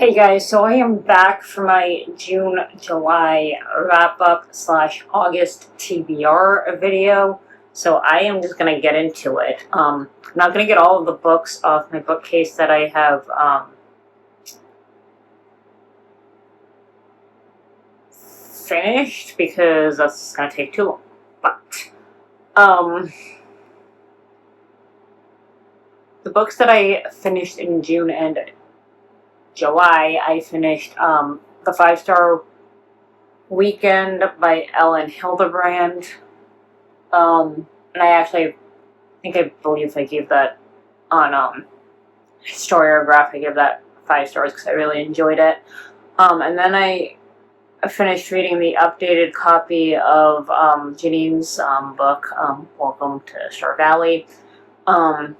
Hey guys, so I am back for my June, July wrap-up / August TBR video. So I am just going to get into it. I'm not going to get all of the books off my bookcase that I have finished because that's going to take too long. But the books that I finished in June and July, I finished the 5-Star Weekend by Ellen Hildebrand. And I believe I gave that on Historiograph. I gave that 5 stars because I really enjoyed it. And then I finished reading the updated copy of Janine's book, Welcome to Starr Valley. And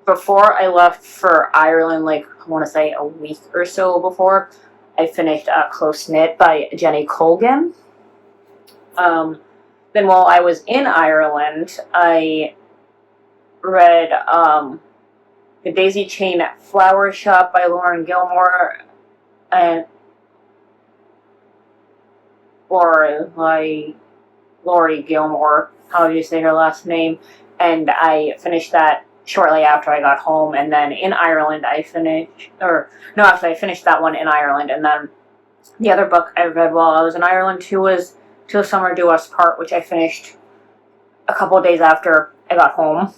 before I left for Ireland, I want to say a week or so before, I finished Close Knit by Jenny Colgan. Then while I was in Ireland, I read The Daisy Chain Flower Shop by Laurie Gilmore and Laurie Gilmore, how do you say her last name? And I finished that shortly after I got home. And then in Ireland, I finished that one in Ireland. And then the other book I read while I was in Ireland too was Till Summer Do Us Part, which I finished a couple of days after I got home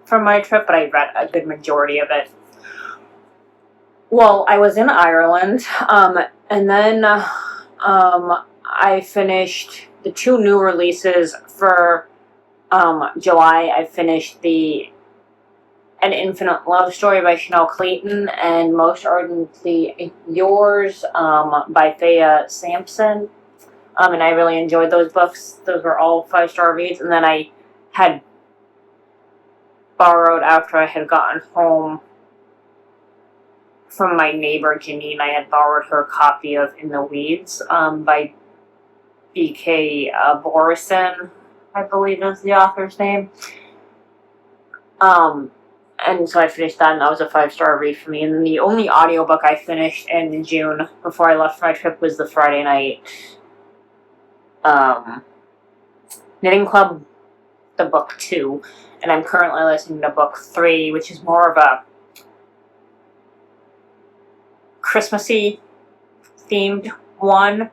from my trip, but I read a good majority of it while I was in Ireland. And then I finished the 2 new releases for July. I finished An Infinite Love Story by Chanel Clayton and Most Ardently Yours by Thea Sampson. And I really enjoyed those books. Those were all 5-star reads. And then I had borrowed, after I had gotten home from my neighbor Janine, I had borrowed her copy of In the Weeds by B.K. Borison, I believe is the author's name. And so I finished that, and that was a 5-star read for me. And then the only audiobook I finished in June before I left for my trip was the Friday night Knitting Club, the book 2, and I'm currently listening to book 3, which is more of a Christmassy themed one,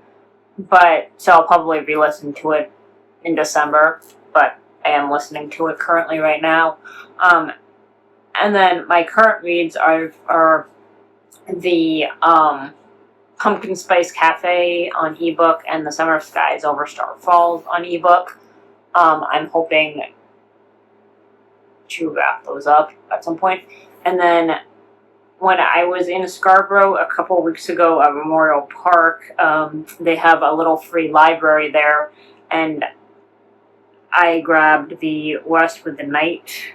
but so I'll probably re-listen to it in December, but I am listening to it currently right now. And then my current reads are the Pumpkin Spice Cafe on ebook and The Summer Skies Over Starr Falls on ebook. I'm hoping to wrap those up at some point. And then when I was in Scarborough a couple weeks ago at Memorial Park, they have a little free library there, and I grabbed the West with the Night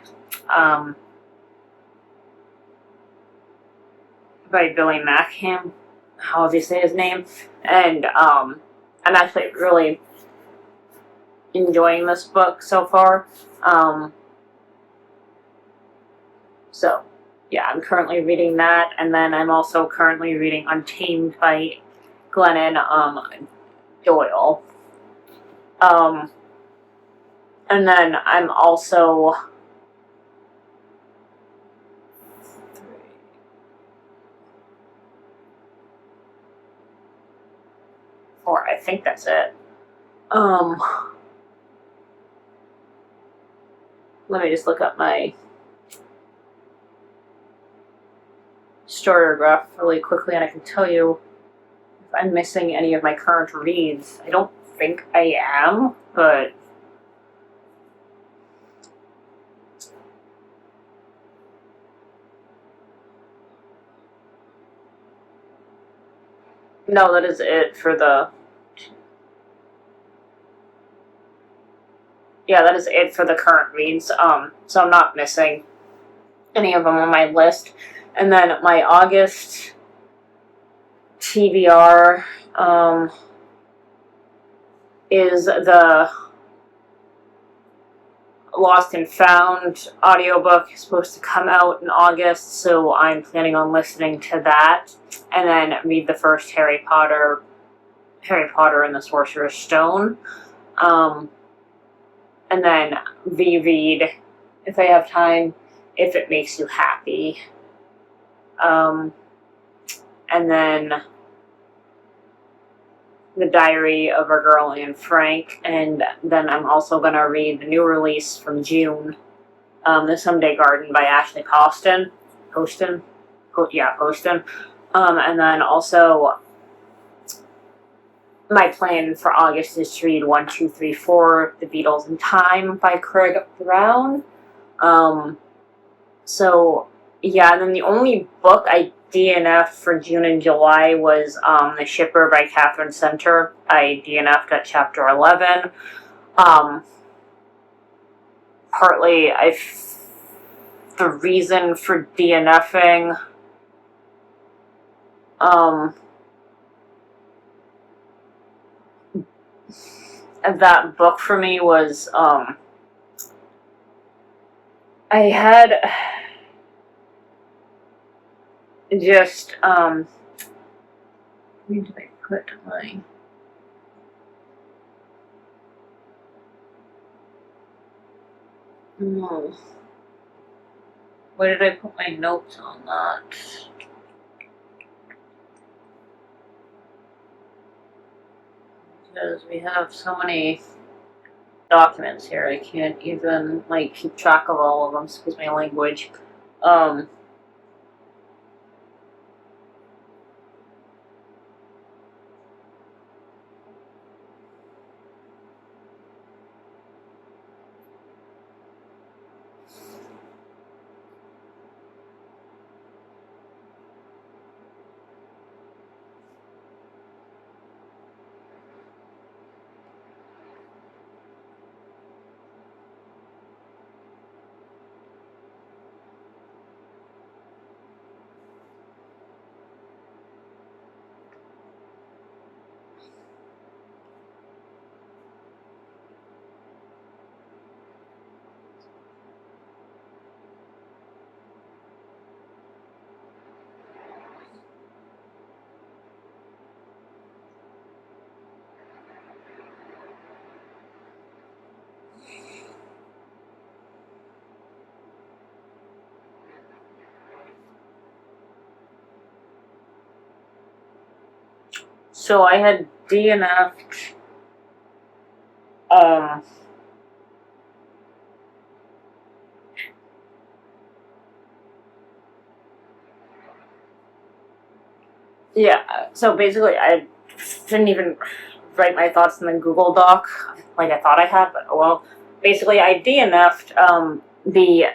by Beryl Markham, how do you say his name? And I'm actually really enjoying this book so far. So, yeah, I'm currently reading that, and then I'm also currently reading Untamed by Glennon Doyle. And then I'm also I think that's it. Let me just look up my Historiograph really quickly, and I can tell you if I'm missing any of my current reads. I don't think I am, but no, that is it for the... Yeah, that is it for the current reads. So I'm not missing any of them on my list. And then my August TBR is the Lost and Found audiobook is supposed to come out in August, so I'm planning on listening to that. And then read the first Harry Potter and the Sorcerer's Stone. And then reread, if I have time, If It Makes You Happy. And then The Diary of a Girl Named Frank, and then I'm also going to read the new release from June, The Someday Garden by Ashley Poston. Poston? And then also, my plan for August is to read 1, 2, 3, 4, The Beatles in Time by Craig Brown. So, yeah, and then the only book I DNF'd for June and July was The Shipper by Katherine Center. I DNF'd at chapter 11. Partly, the reason for DNFing, that book for me was, I had just, where did I put my, where did I put my notes on that? Because we have so many documents here, I can't even, like, keep track of all of them, excuse my language. So I had DNF'd, yeah, so basically I didn't even write my thoughts in the Google Doc like I thought I had, but oh well. Basically, I DNF'd, the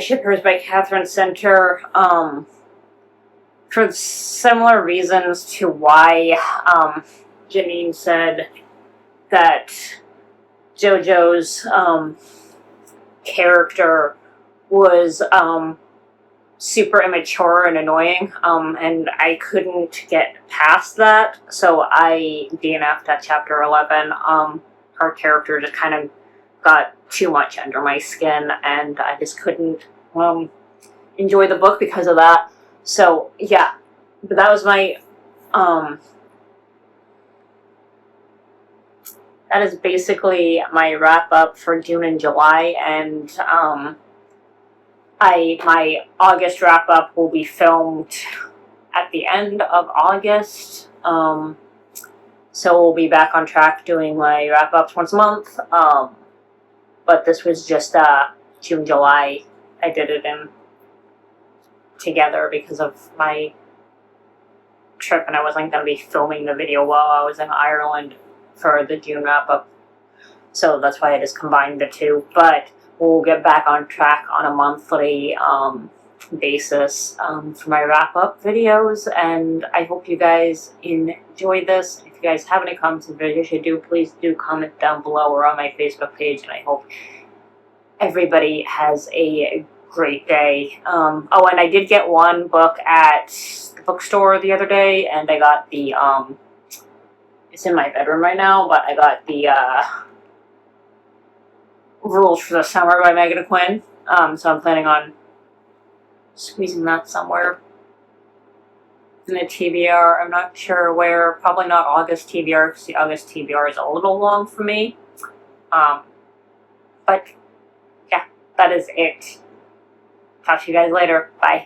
Shippers by Katherine Center, for similar reasons to why, Janine said that JoJo's, character was, super immature and annoying, and I couldn't get past that, so I DNF'd at chapter 11. Her character just kind of got too much under my skin, and I just couldn't, enjoy the book because of that. So, yeah, but that was my, that is basically my wrap-up for June and July, and, my August wrap-up will be filmed at the end of August, so we'll be back on track doing my wrap-ups once a month, but this was just, June, July. I did it in together because of my trip, and I wasn't going to be filming the video while I was in Ireland for the June wrap-up, so that's why I just combined the two, but we'll get back on track on a monthly basis for my wrap-up videos, and I hope you guys enjoy this. If you guys have any comments and videos you do, please do comment down below or on my Facebook page, and I hope everybody has a great day. Oh, and I did get one book at the bookstore the other day, and I got the, it's in my bedroom right now, but I got the, Rules for the Summer by Megan Quinn. So I'm planning on squeezing that somewhere in the TBR. I'm not sure where. Probably not August TBR, because the August TBR is a little long for me. But yeah, that is it. Talk to you guys later. Bye.